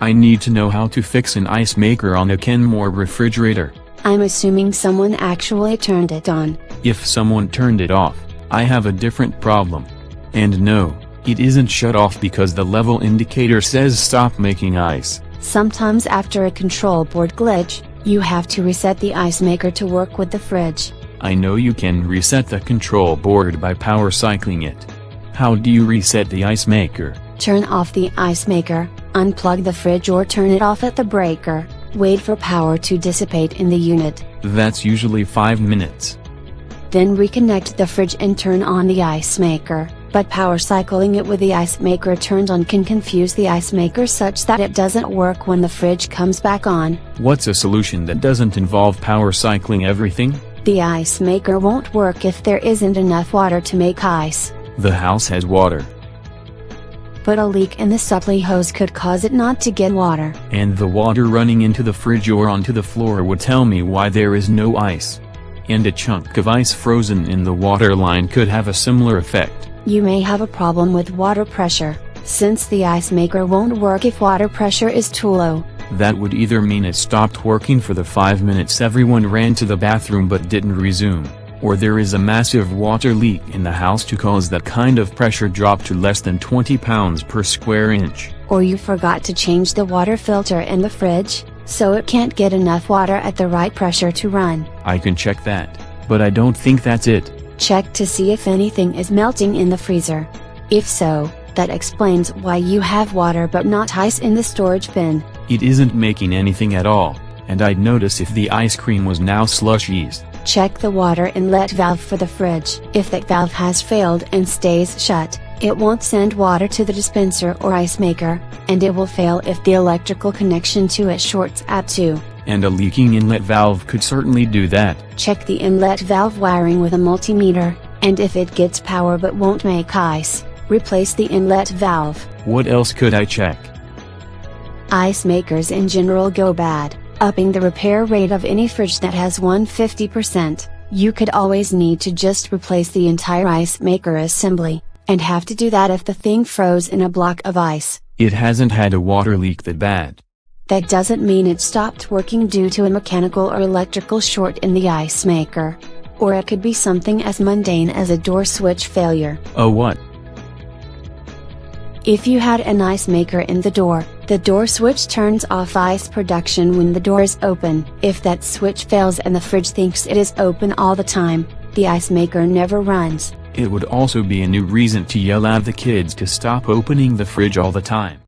I need to know how to fix an ice maker on a Kenmore refrigerator. I'm assuming someone actually turned it on. If someone turned it off, I have a different problem. And no, it isn't shut off because the level indicator says stop making ice. Sometimes after a control board glitch, you have to reset the ice maker to work with the fridge. I know you can reset the control board by power cycling it. How do you reset the ice maker? Turn off the ice maker, unplug the fridge or turn it off at the breaker, wait for power to dissipate in the unit. That's usually 5 minutes. Then reconnect the fridge and turn on the ice maker, but power cycling it with the ice maker turned on can confuse the ice maker such that it doesn't work when the fridge comes back on. What's a solution that doesn't involve power cycling everything? The ice maker won't work if there isn't enough water to make ice. The house has water. But a leak in the supply hose could cause it not to get water. And the water running into the fridge or onto the floor would tell me why there is no ice. And a chunk of ice frozen in the water line could have a similar effect. You may have a problem with water pressure, since the ice maker won't work if water pressure is too low. That would either mean it stopped working for the 5 minutes everyone ran to the bathroom but didn't resume, or there is a massive water leak in the house to cause that kind of pressure drop to less than 20 pounds per square inch. Or you forgot to change the water filter in the fridge, so it can't get enough water at the right pressure to run. I can check that, but I don't think that's it. Check to see if anything is melting in the freezer. If so, that explains why you have water but not ice in the storage bin. It isn't making anything at all, and I'd notice if the ice cream was now slushies. Check the water inlet valve for the fridge. If that valve has failed and stays shut, it won't send water to the dispenser or ice maker, and it will fail if the electrical connection to it shorts out too. And a leaking inlet valve could certainly do that. Check the inlet valve wiring with a multimeter, and if it gets power but won't make ice, replace the inlet valve. What else could I check? Ice makers in general go bad. Upping the repair rate of any fridge that has 150%, you could always need to just replace the entire ice maker assembly, and have to do that if the thing froze in a block of ice. It hasn't had a water leak that bad. That doesn't mean it stopped working due to a mechanical or electrical short in the ice maker. Or it could be something as mundane as a door switch failure. Oh what? If you had an ice maker in the door switch turns off ice production when the door is open. If that switch fails and the fridge thinks it is open all the time, the ice maker never runs. It would also be a new reason to yell at the kids to stop opening the fridge all the time.